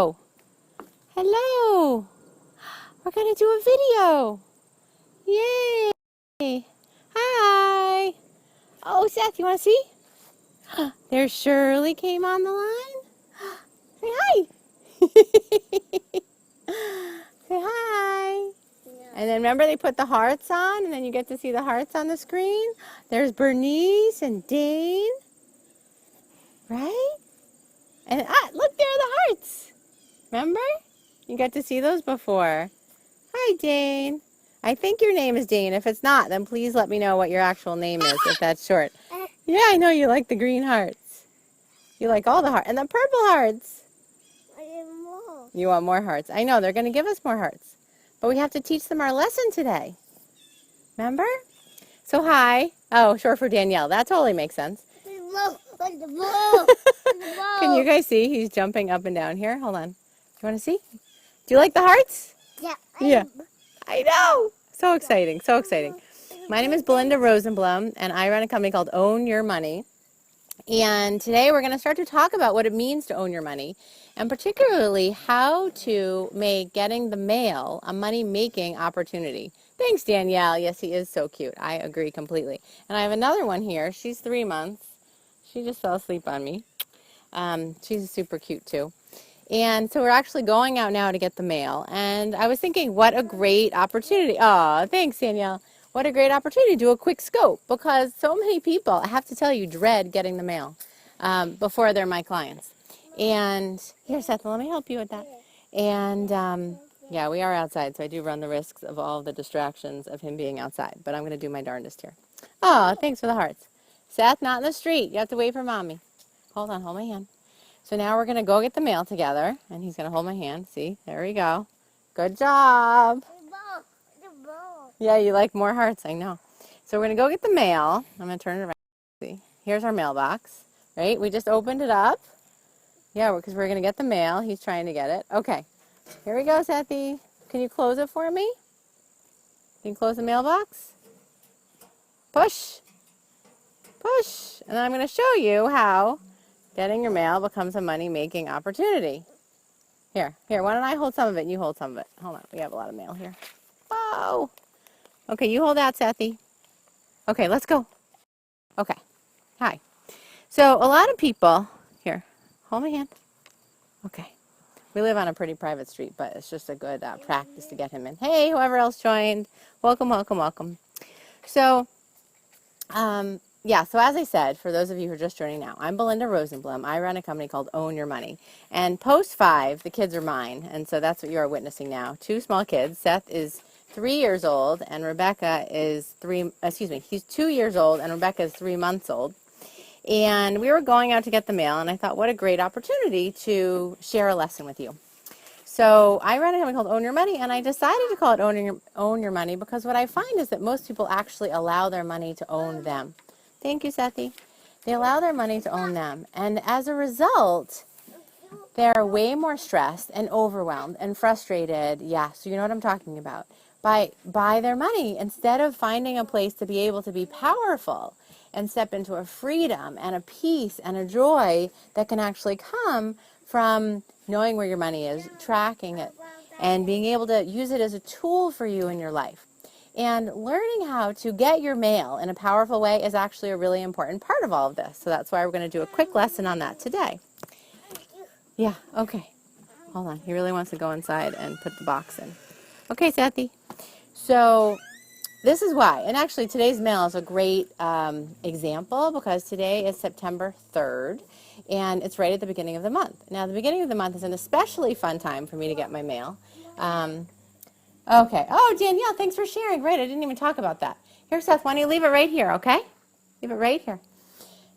Oh, hello. We're going to do a video. Yay. Hi. Oh, Seth, you want to see? There's Shirley came on the line. Say hi. Say hi. And then remember they put the hearts on, and then you get to see the hearts on the screen. There's Bernice and Dane. Right? And look, there are the hearts. Remember? You got to see those before. Hi, Dane. I think your name is Dane. If it's not, then please let me know what your actual name is, if that's short. Yeah, I know you like the green hearts. You like all the hearts. And the purple hearts. I want more. You want more hearts. I know, they're going to give us more hearts. But we have to teach them our lesson today. Remember? So, hi. Oh, short for Danielle. That totally makes sense. Can you guys see? He's jumping up and down here. Hold on. You want to see? Do you like the hearts? Yeah. Yeah. I know. So exciting. So exciting. My name is Belinda Rosenblum, and I run a company called Own Your Money. And today we're going to start to talk about what it means to own your money, and particularly how to make getting the mail a money-making opportunity. Thanks, Danielle. Yes, he is so cute. I agree completely. And I have another one here. She's 3 months. She just fell asleep on me. She's super cute, too. And so we're actually going out now to get the mail. And I was thinking, what a great opportunity. Oh, thanks, Danielle. What a great opportunity to do a quick scope, because so many people, I have to tell you, dread getting the mail before they're my clients. And here, Seth, let me help you with that. And yeah, we are outside, so I do run the risks of all the distractions of him being outside. But I'm going to do my darndest here. Oh, thanks for the hearts. Seth, not in the street. You have to wait for Mommy. Hold on, hold my hand. So now we're going to go get the mail together, and he's going to hold my hand. See, there we go. Good job. Yeah, you like more hearts, I know. So we're going to go get the mail. I'm going to turn it around. See, here's our mailbox, right? We just opened it up. Yeah, because we're going to get the mail. He's trying to get it. Okay, here we go, Sethy. Can you close it for me? Can you close the mailbox? Push. Push. And then I'm going to show you how getting your mail becomes a money-making opportunity. Here, why don't I hold some of it and you hold some of it. Hold on, we have a lot of mail here. Whoa! Okay, you hold out, Sethy. Okay, let's go. Okay, hi. So a lot of people, here, hold my hand. Okay, we live on a pretty private street, but it's just a good practice to get him in. Hey, whoever else joined, welcome, welcome, welcome. So, yeah, so as I said, for those of you who are just joining now, I'm Belinda Rosenblum. I run a company called Own Your Money. And post 5, the kids are mine, and so that's what you are witnessing now. 2 small kids. Seth is 3 years old, and Rebecca is he's 2 years old, and Rebecca is 3 months old. And we were going out to get the mail, and I thought, what a great opportunity to share a lesson with you. So I run a company called Own Your Money, and I decided to call it Own Your Money because what I find is that most people actually allow their money to own them. Thank you, Sethy. They allow their money to own them. And as a result, they're way more stressed and overwhelmed and frustrated. Yeah, so you know what I'm talking about. By their money, instead of finding a place to be able to be powerful and step into a freedom and a peace and a joy that can actually come from knowing where your money is, tracking it, and being able to use it as a tool for you in your life. And learning how to get your mail in a powerful way is actually a really important part of all of this. So that's why we're going to do a quick lesson on that today. Yeah, okay. Hold on. He really wants to go inside and put the box in. Okay, Sethy. So this is why. And actually today's mail is a great example because today is September 3rd. And it's right at the beginning of the month. Now, the beginning of the month is an especially fun time for me to get my mail. Okay. Oh, Danielle, thanks for sharing. Right, I didn't even talk about that. Here, Seth, why don't you leave it right here, okay? Leave it right here.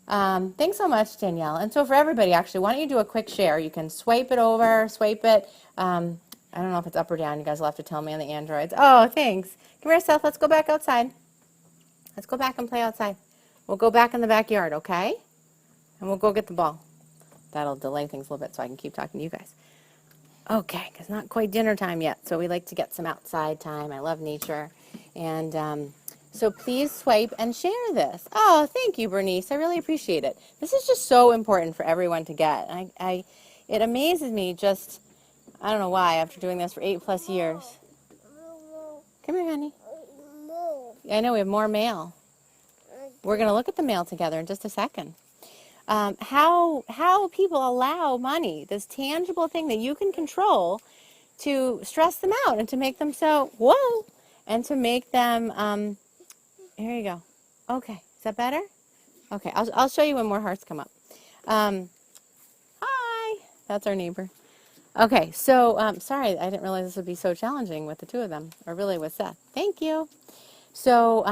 Thanks so much, Danielle. And so for everybody, actually, why don't you do a quick share? You can swipe it over, swipe it. I don't know if it's up or down. You guys will have to tell me on the Androids. Oh, thanks. Come here, Seth. Let's go back outside. Let's go back and play outside. We'll go back in the backyard, okay? And we'll go get the ball. That'll delay things a little bit so I can keep talking to you guys. Okay, because not quite dinner time yet, so we like to get some outside time. I love nature. And so please swipe and share this. Oh, thank you, Bernice. I really appreciate it. This is just so important for everyone to get. It amazes me just I don't know why, after doing this for 8+ years. Come here, honey. I know we have more mail. We're going to look at the mail together in just a second. How people allow money, this tangible thing that you can control, to stress them out and to make them and to make them, here you go. Okay, is that better? Okay, I'll show you when more hearts come up. Hi, that's our neighbor. Okay, so sorry, I didn't realize this would be so challenging with the two of them, or really with Seth. Thank you. So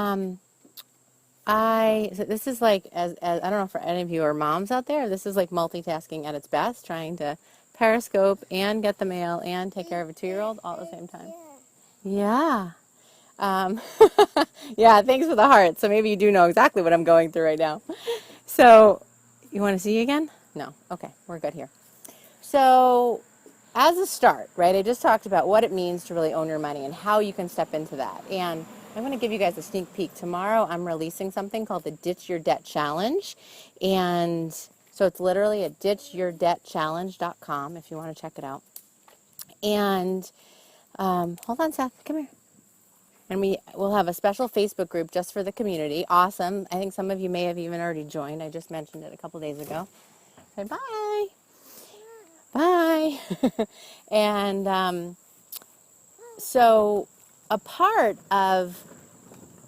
so this is like, as I don't know if for any of you are moms out there, this is like multitasking at its best, trying to Periscope and get the mail and take care of a 2-year-old all at the same time. Yeah. Yeah, thanks for the heart. So maybe you do know exactly what I'm going through right now. So, you want to see again? No. Okay, we're good here. So, as a start, right, I just talked about what it means to really own your money and how you can step into that. And I'm going to give you guys a sneak peek. Tomorrow, I'm releasing something called the Ditch Your Debt Challenge. And so it's literally at ditchyourdebtchallenge.com if you want to check it out. And hold on, Seth, come here. And we'll have a special Facebook group just for the community. Awesome. I think some of you may have even already joined. I just mentioned it a couple days ago. Say bye. Bye. And so a part of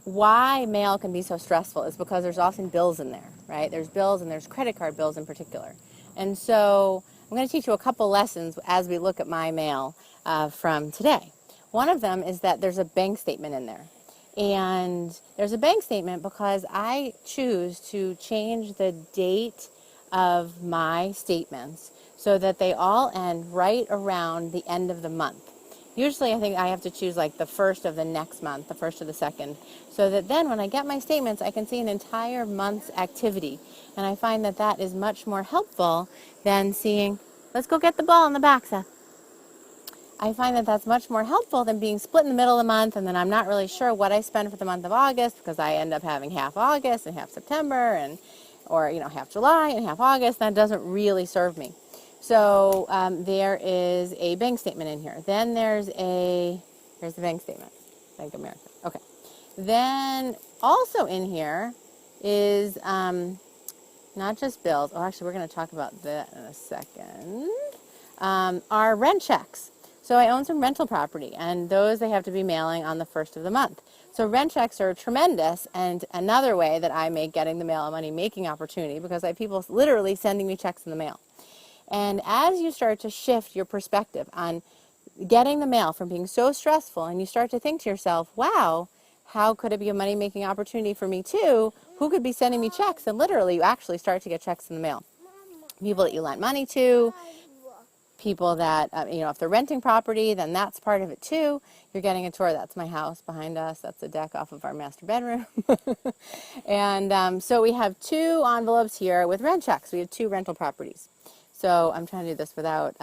why mail can be so stressful is because there's often bills in there, right? There's bills and there's credit card bills in particular. And so I'm going to teach you a couple lessons as we look at my mail from today. One of them is that there's a bank statement in there. And there's a bank statement because I choose to change the date of my statements so that they all end right around the end of the month. Usually I think I have to choose like the first of the next month, the first of the second, so that then when I get my statements, I can see an entire month's activity. And I find that that is much more helpful than seeing, let's go get the ball in the back, Seth. I find that that's much more helpful than being split in the middle of the month, and then I'm not really sure what I spend for the month of August because I end up having half August and half September, or half July and half August. That doesn't really serve me. So there is a bank statement in here. Then here's the bank statement, Bank of America. Okay. Then also in here is not just bills. Oh, actually, we're going to talk about that in a second. Our rent checks. So I own some rental property, and those they have to be mailing on the first of the month. So rent checks are tremendous, and another way that I make getting the mail a money-making opportunity because I have people literally sending me checks in the mail. And as you start to shift your perspective on getting the mail from being so stressful, and you start to think to yourself, wow, how could it be a money-making opportunity for me too? Who could be sending me checks? And literally, you actually start to get checks in the mail. People that you lent money to, people that, if they're renting property, then that's part of it too. You're getting a tour. That's my house behind us. That's the deck off of our master bedroom. And so we have 2 envelopes here with rent checks. We have 2 rental properties. So I'm trying to do this without,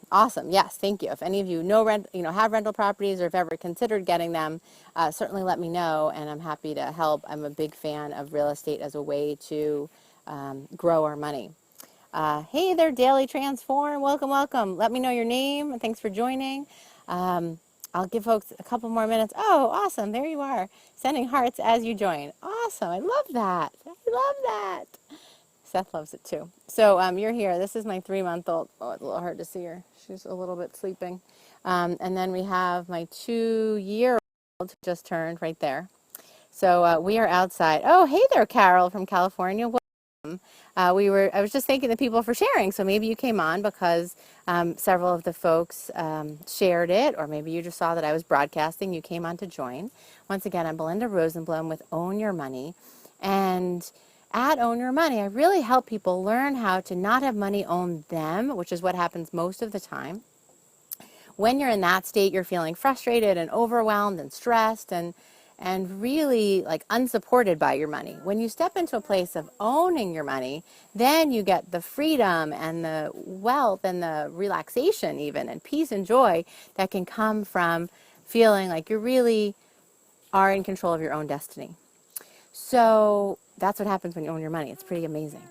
awesome. Yes, thank you. If any of you have rental properties or have ever considered getting them, certainly let me know, and I'm happy to help. I'm a big fan of real estate as a way to grow our money. Hey there, Daily Transform. Welcome, welcome. Let me know your name, and thanks for joining. I'll give folks a couple more minutes. Oh, awesome. There you are. Sending hearts as you join. Awesome. I love that. I love that. Seth loves it too. So you're here. This is my 3-month-old. Oh, it's a little hard to see her. She's a little bit sleeping. And then we have my 2-year-old who just turned right there. So we are outside. Oh, hey there, Carol from California. I was just thanking the people for sharing, so maybe you came on because several of the folks shared it, or maybe you just saw that I was broadcasting, you came on to join. Once again, I'm Belinda Rosenblum with Own Your Money, and at Own Your Money, I really help people learn how to not have money own them, which is what happens most of the time. When you're in that state, you're feeling frustrated and overwhelmed and stressed and really like unsupported by your money. When you step into a place of owning your money, then you get the freedom and the wealth and the relaxation even and peace and joy that can come from feeling like you really are in control of your own destiny. So that's what happens when you own your money. It's pretty amazing.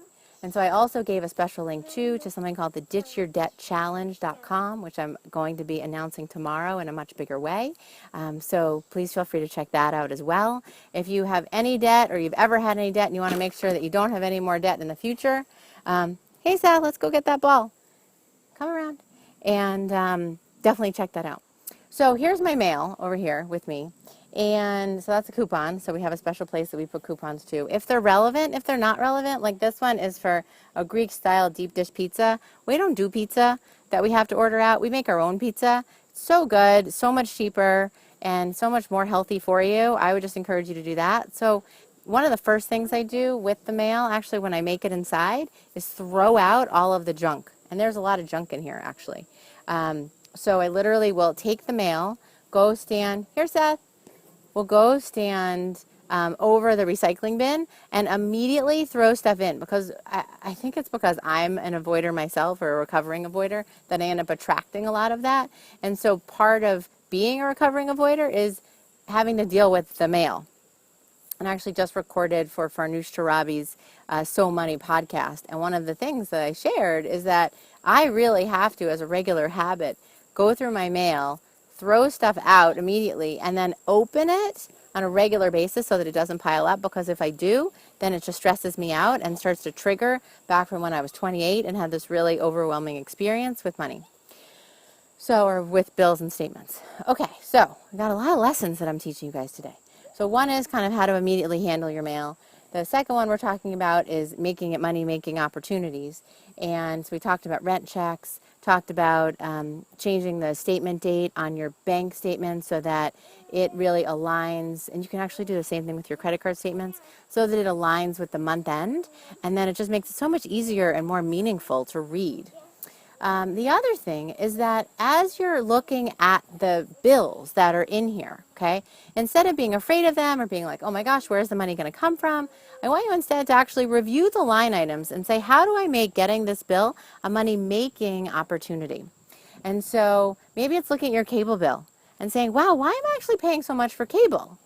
And so I also gave a special link too to something called the ditchyourdebtchallenge.com, which I'm going to be announcing tomorrow in a much bigger way. So please feel free to check that out as well. If you have any debt or you've ever had any debt and you want to make sure that you don't have any more debt in the future, hey Seth, let's go get that ball. Come around. And definitely check that out. So here's my mail over here with me. And so that's a coupon. So we have a special place that we put coupons to. If they're relevant, if they're not relevant, like this one is for a Greek style deep dish pizza. We don't do pizza that we have to order out. We make our own pizza. It's so good, so much cheaper, and so much more healthy for you. I would just encourage you to do that. So one of the first things I do with the mail, actually when I make it inside, is throw out all of the junk. And there's a lot of junk in here, actually. So I literally will take the mail, go stand, here Seth, we'll go stand over the recycling bin and immediately throw stuff in, because I think it's because I'm an avoider myself, or a recovering avoider, that I end up attracting a lot of that. And so part of being a recovering avoider is having to deal with the mail. And I actually just recorded for Farnoosh Tarabi's So Money podcast. And one of the things that I shared is that I really have to, as a regular habit, go through my mail, throw stuff out immediately, and then open it on a regular basis so that it doesn't pile up. Because if I do, then it just stresses me out and starts to trigger back from when I was 28 and had this really overwhelming experience with money. So, or with bills and statements. Okay, so I got a lot of lessons that I'm teaching you guys today. So one is kind of how to immediately handle your mail. The second one we're talking about is making it money-making opportunities. And so we talked about rent checks, talked about changing the statement date on your bank statement so that it really aligns, and you can actually do the same thing with your credit card statements, so that it aligns with the month end, and then it just makes it so much easier and more meaningful to read. The other thing is that as you're looking at the bills that are in here, okay, instead of being afraid of them or being like, oh my gosh, where's the money going to come from? I want you instead to actually review the line items and say, how do I make getting this bill a money-making opportunity? And so maybe it's looking at your cable bill and saying, wow, why am I actually paying so much for cable?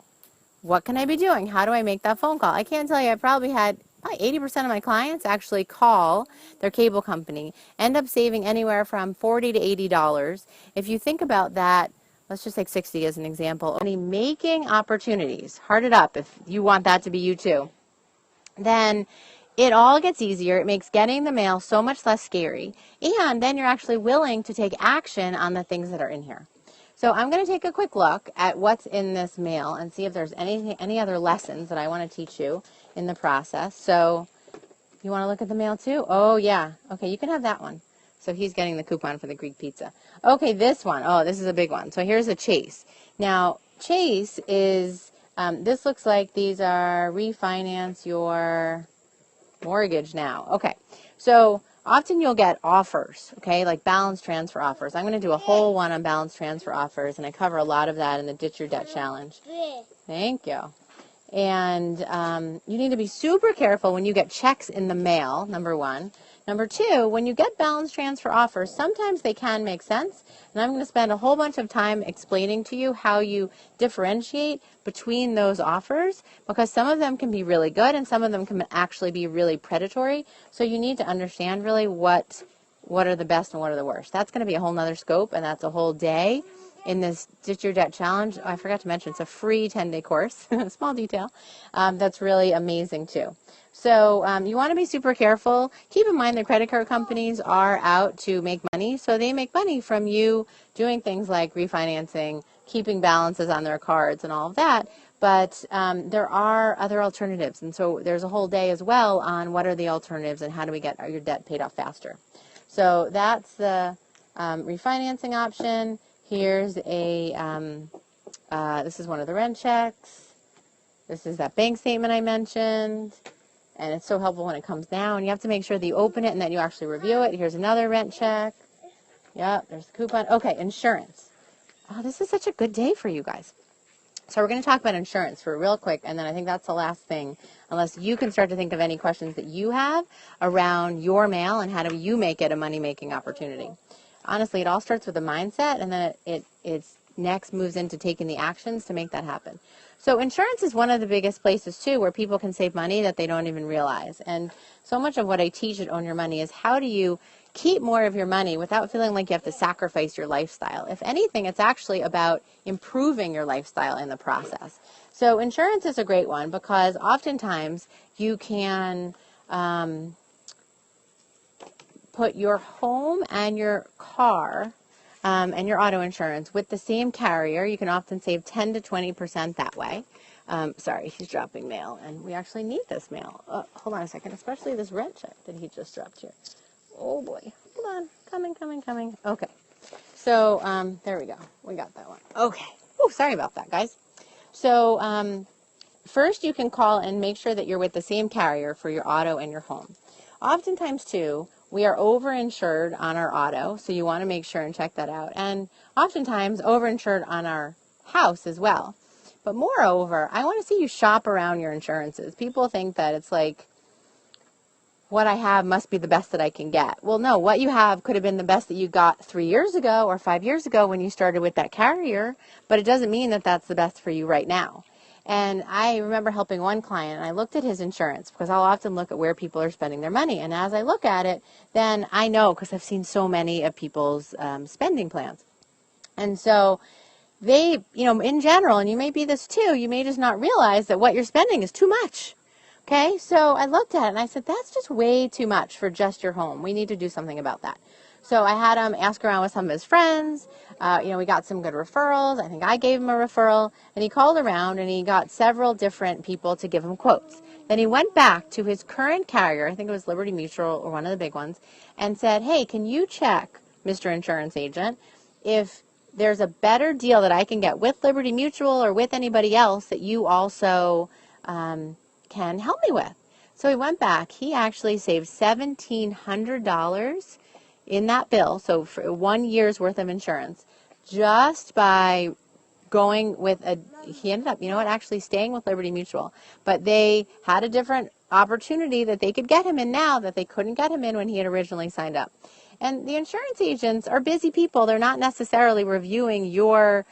What can I be doing? How do I make that phone call? I can't tell you, I probably had 80% of my clients actually call their cable company, end up saving anywhere from $40 to $80. If you think about that, let's just take 60 as an example. Only making opportunities, heart it up if you want that to be you too, then it all gets easier. It makes getting the mail so much less scary. And then you're actually willing to take action on the things that are in here. So I'm going to take a quick look at what's in this mail and see if there's any other lessons that I want to teach you in the process. So you want to look at the mail too? Oh, yeah. Okay, you can have that one. So he's getting the coupon for the Greek pizza. Okay, this one. Oh, this is a big one. So here's a Chase. Now, Chase is, this looks like these are refinance your mortgage now. Okay, so often you'll get offers, okay, like balance transfer offers. I'm going to do a whole one on balance transfer offers, and I cover a lot of that in the Ditch Your Debt Challenge. Thank you. And you need to be super careful when you get checks in the mail, number one. Number two, when you get balance transfer offers, sometimes they can make sense. And I'm going to spend a whole bunch of time explaining to you how you differentiate between those offers, because some of them can be really good and some of them can actually be really predatory. So you need to understand really what are the best and what are the worst. That's going to be a whole nother scope, and that's a whole day in this Ditch Your Debt Challenge. I forgot to mention it's a free 10-day course, small detail, that's really amazing too. So you want to be super careful. Keep in mind that credit card companies are out to make money, so they make money from you doing things like refinancing, keeping balances on their cards and all of that. But there are other alternatives, and so there's a whole day as well on what are the alternatives and how do we get your debt paid off faster. So that's the refinancing option. Here's a, this is one of the rent checks. This is that bank statement I mentioned. And it's so helpful when it comes down. You have to make sure that you open it and that you actually review it. Here's another rent check. Yep, there's the coupon. Okay, insurance. Oh, this is such a good day for you guys. So we're going to talk about insurance for real quick, and then I think that's the last thing, unless you can start to think of any questions that you have around your mail and how do you make it a money-making opportunity. Honestly, it all starts with a mindset, and then it's next moves into taking the actions to make that happen. So insurance is one of the biggest places too where people can save money that they don't even realize. And so much of what I teach at Own Your Money is how do you keep more of your money without feeling like you have to sacrifice your lifestyle. If anything, it's actually about improving your lifestyle in the process. So insurance is a great one because oftentimes you can put your home and your car and your auto insurance with the same carrier. You can often save 10 to 20% that way. Sorry, he's dropping mail, and we actually need this mail. Hold on a second, especially this rent check that he just dropped here. Oh boy, hold on, coming. Okay, so there we go. We got that one. Okay. Oh, sorry about that, guys. So first, you can call and make sure that you're with the same carrier for your auto and your home. Oftentimes, too, we are overinsured on our auto, so you want to make sure and check that out. And oftentimes, overinsured on our house as well. But moreover, I want to see you shop around your insurances. People think that it's like, what I have must be the best that I can get. Well, no, what you have could have been the best that you got 3 years ago or 5 years ago when you started with that carrier, but it doesn't mean that that's the best for you right now. And I remember helping one client, and I looked at his insurance because I'll often look at where people are spending their money. And as I look at it, then I know because I've seen so many of people's spending plans. And so they, in general, and you may be this too, you may just not realize that what you're spending is too much. Okay, so I looked at it and I said, that's just way too much for just your home. We need to do something about that. So I had him ask around with some of his friends. We got some good referrals. I think I gave him a referral. And he called around and he got several different people to give him quotes. Then he went back to his current carrier, I think it was Liberty Mutual or one of the big ones, and said, hey, can you check, Mr. Insurance Agent, if there's a better deal that I can get with Liberty Mutual or with anybody else that you also can help me with. So he went back. He actually saved $1,700 in that bill, so for 1 year's worth of insurance, just by going with he ended up, actually staying with Liberty Mutual. But they had a different opportunity that they could get him in now that they couldn't get him in when he had originally signed up. And the insurance agents are busy people. They're not necessarily reviewing your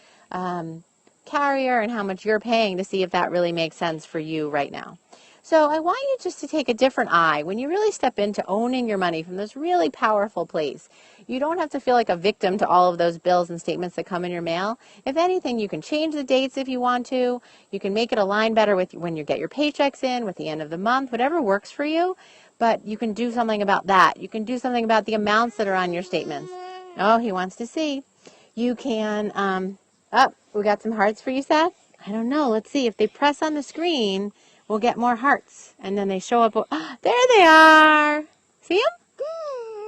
carrier and how much you're paying to see if that really makes sense for you right now. So I want you just to take a different eye. When you really step into owning your money from this really powerful place, you don't have to feel like a victim to all of those bills and statements that come in your mail. If anything, you can change the dates if you want to. You can make it align better with when you get your paychecks in, with the end of the month, whatever works for you. But you can do something about that. You can do something about the amounts that are on your statements. Oh, he wants to see. You can, we got some hearts for you, Seth? I don't know. Let's see. If they press on the screen, we'll get more hearts. And then they show up. Oh, there they are. See them?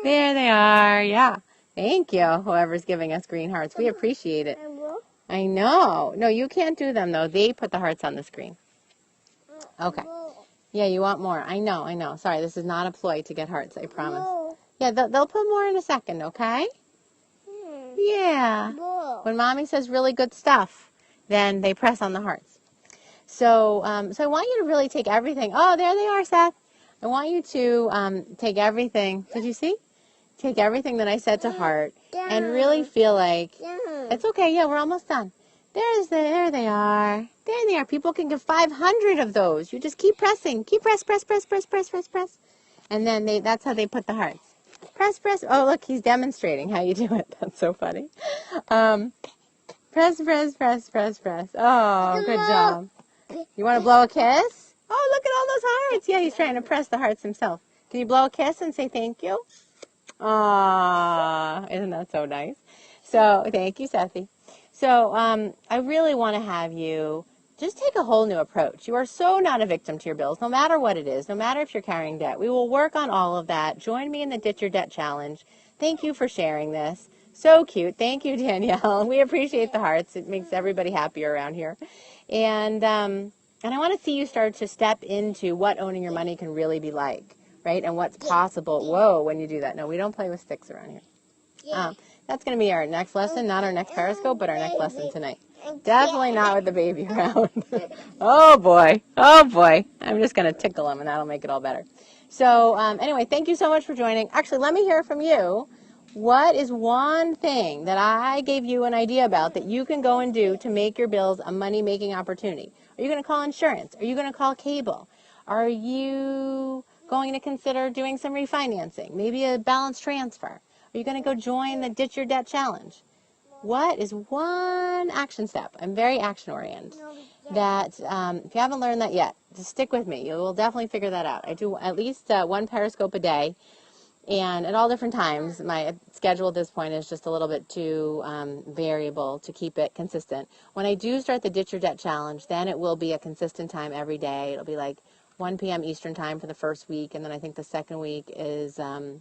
There they are. Yeah. Thank you, whoever's giving us green hearts. We appreciate it. I know. No, you can't do them, though. They put the hearts on the screen. Okay. Yeah, you want more. I know. Sorry, this is not a ploy to get hearts, I promise. Yeah, they'll put more in a second, okay? Yeah. When Mommy says really good stuff, then they press on the hearts. So I want you to really take everything. Oh, there they are, Seth. I want you to take everything. Did you see? Take everything that I said to heart and really feel like it's okay. Yeah, we're almost done. There they are. There they are. People can give 500 of those. You just keep pressing. Keep press. And then that's how they put the hearts. Press. Oh, look, he's demonstrating how you do it. That's so funny. Press. Oh, good job. You want to blow a kiss? Oh, look at all those hearts. Yeah, he's trying to press the hearts himself. Can you blow a kiss and say thank you? Aww, isn't that so nice? So, thank you, Sethy. So, I really want to have you just take a whole new approach. You are so not a victim to your bills, no matter what it is, no matter if you're carrying debt. We will work on all of that. Join me in the Ditch Your Debt Challenge. Thank you for sharing this. So cute. Thank you, Danielle. We appreciate the hearts. It makes everybody happier around here. And I want to see you start to step into what owning your money can really be like, right? And what's possible. Whoa, when you do that. No, we don't play with sticks around here. That's going to be our next lesson, not our next Periscope, but our next lesson tonight. Definitely not with the baby around. Oh, boy. I'm just going to tickle him, and that'll make it all better. So, anyway, thank you so much for joining. Actually, let me hear from you. What is one thing that I gave you an idea about that you can go and do to make your bills a money-making opportunity? Are you going to call insurance? Are you going to call cable? Are you going to consider doing some refinancing? Maybe a balance transfer? Are you going to go join the Ditch Your Debt Challenge? What is one action step? I'm very action-oriented. That if you haven't learned that yet, just stick with me. You will definitely figure that out. I do at least one Periscope a day. And at all different times, my schedule at this point is just a little bit too variable to keep it consistent. When I do start the Ditch Your Debt Challenge, then it will be a consistent time every day. It'll be like 1 p.m. Eastern time for the first week, and then I think the second week is 10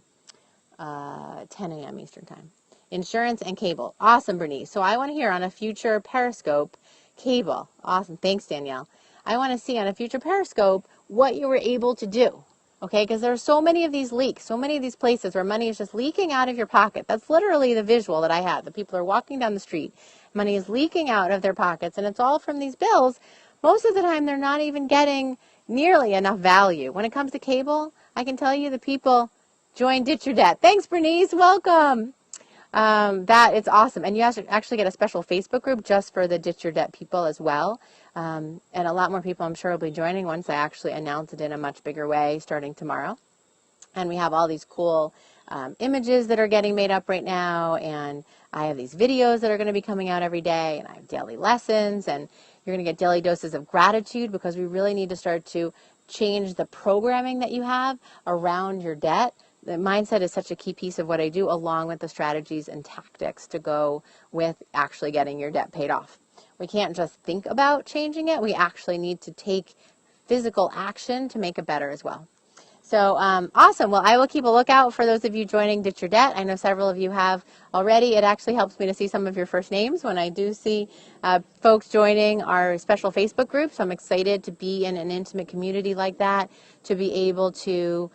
a.m. Eastern time. Insurance and cable. Awesome, Bernice. So I want to hear on a future Periscope, cable. Awesome. Thanks, Danielle. I want to see on a future Periscope what you were able to do. Okay, because there are so many of these leaks, so many of these places where money is just leaking out of your pocket. That's literally the visual that I had. The people are walking down the street. Money is leaking out of their pockets, and it's all from these bills. Most of the time, they're not even getting nearly enough value. When it comes to cable, I can tell you the people join Ditch Your Debt. Thanks, Bernice. Welcome. That it's awesome. And you actually get a special Facebook group just for the Ditch Your Debt people as well. And a lot more people I'm sure will be joining once I actually announce it in a much bigger way starting tomorrow. And we have all these cool images that are getting made up right now, and I have these videos that are going to be coming out every day, and I have daily lessons, and you're going to get daily doses of gratitude, because we really need to start to change the programming that you have around your debt. The mindset is such a key piece of what I do, along with the strategies and tactics to go with actually getting your debt paid off. We can't just think about changing it. We actually need to take physical action to make it better as well. So awesome. Well, I will keep a lookout for those of you joining Ditch Your Debt. I know several of you have already. It actually helps me to see some of your first names when I do see folks joining our special Facebook group. So I'm excited to be in an intimate community like that, to be able to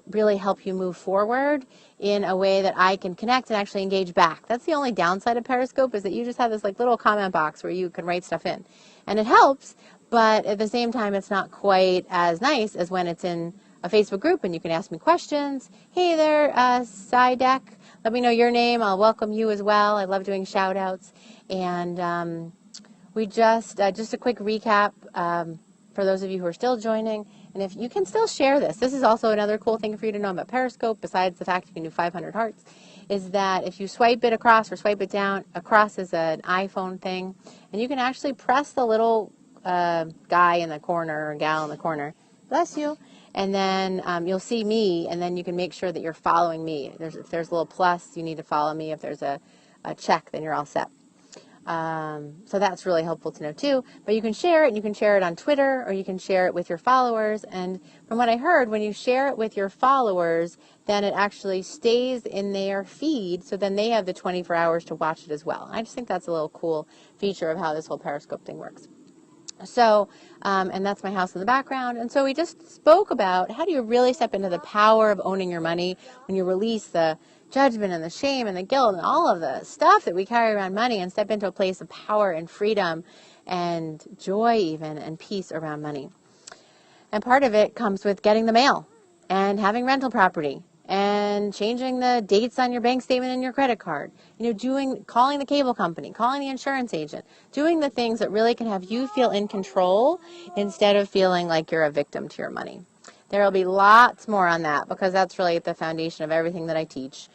really help you move forward in a way that I can connect and actually engage back. That's the only downside of Periscope, is that you just have this like little comment box where you can write stuff in. And it helps, but at the same time, it's not quite as nice as when it's in a Facebook group and you can ask me questions. Hey there, Sidek. Let me know your name. I'll welcome you as well. I love doing shout outs. And we just a quick recap for those of you who are still joining. And if you can still share this is also another cool thing for you to know about Periscope, besides the fact you can do 500 hearts, is that if you swipe it across or swipe it down, across is an iPhone thing, and you can actually press the little guy in the corner or gal in the corner. Bless you. And then you'll see me, and then you can make sure that you're following me. If there's a little plus, you need to follow me. If there's a check, then you're all set. So that's really helpful to know too. But you can share it, and you can share it on Twitter, or you can share it with your followers. And from what I heard, when you share it with your followers, then it actually stays in their feed, so then they have the 24 hours to watch it as well. I just think that's a little cool feature of how this whole Periscope thing works. So, and that's my house in the background. And so we just spoke about how do you really step into the power of owning your money when you release the judgment and the shame and the guilt and all of the stuff that we carry around money, and step into a place of power and freedom and joy even, and peace around money. And part of it comes with getting the mail and having rental property and changing the dates on your bank statement and your credit card. Calling the cable company, calling the insurance agent, doing the things that really can have you feel in control instead of feeling like you're a victim to your money. There will be lots more on that, because that's really at the foundation of everything that I teach.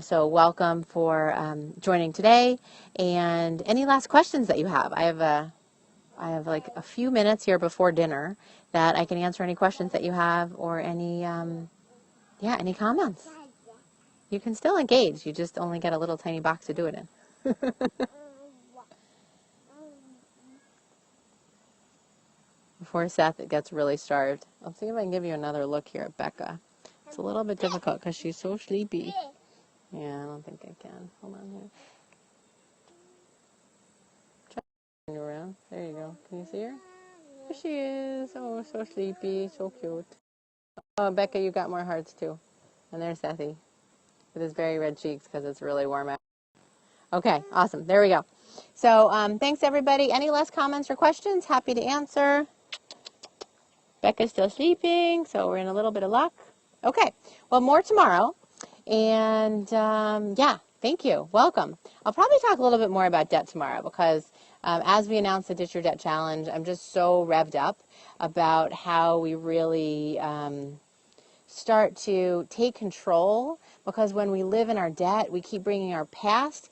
So welcome for joining today. And any last questions that you have? I have like a few minutes here before dinner that I can answer any questions that you have, or any comments. You can still engage. You just only get a little tiny box to do it in. Before Seth gets really starved. I'll see if I can give you another look here at Becca. It's a little bit difficult because she's so sleepy. Yeah, I don't think I can. Hold on here. Try to turn around. There you go. Can you see her? There she is. Oh, so sleepy. So cute. Oh, Becca, you got more hearts too. And there's Sethy with his very red cheeks because it's really warm out. Okay, awesome. There we go. So thanks, everybody. Any last comments or questions? Happy to answer. Becca's still sleeping, so we're in a little bit of luck. Okay, well, more tomorrow. And yeah, thank you. Welcome. I'll probably talk a little bit more about debt tomorrow because as we announce the Ditch Your Debt Challenge, I'm just so revved up about how we really start to take control, because when we live in our debt, we keep bringing our past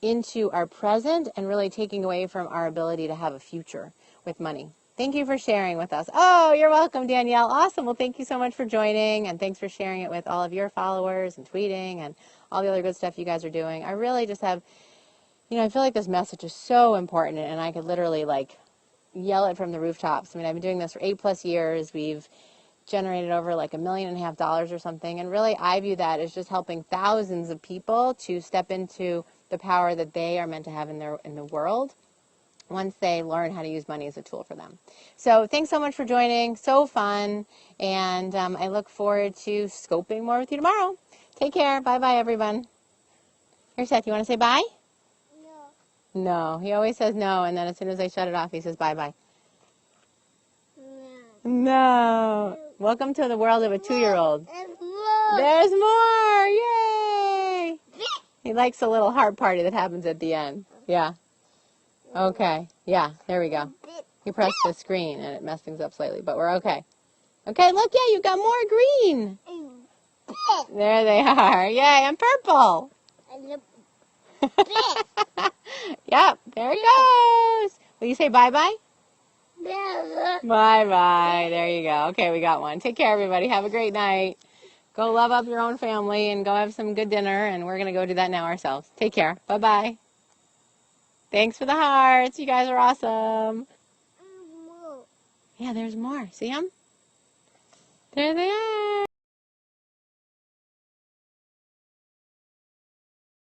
into our present and really taking away from our ability to have a future with money. Thank you for sharing with us. Oh, you're welcome, Danielle. Awesome. Well, thank you so much for joining, and thanks for sharing it with all of your followers and tweeting and all the other good stuff you guys are doing. I really just have, I feel like this message is so important, and I could literally yell it from the rooftops. I mean, I've been doing this for 8+ years. We've generated over like $1.5 million or something. And really, I view that as just helping thousands of people to step into the power that they are meant to have in the world once they learn how to use money as a tool for them. So thanks so much for joining. So fun. And I look forward to scoping more with you tomorrow. Take care. Bye-bye, everyone. Here, Seth, you want to say bye? No. No. He always says no, and then as soon as I shut it off, he says bye-bye. No. No. Welcome to the world of a 2-year-old. There's more. There's more. Yay. He likes the little heart party that happens at the end. Yeah. Okay. Yeah, there we go. He pressed the screen and it messed things up slightly, but we're okay. Okay, look, yeah, you've got more green. There they are. Yay, and purple. Yep, there it goes. Will you say bye-bye? Bye-bye. There you go. Okay, we got one. Take care, everybody. Have a great night. Go love up your own family and go have some good dinner, and we're going to go do that now ourselves. Take care. Bye-bye. Thanks for the hearts. You guys are awesome. Yeah, there's more. See them? There they are.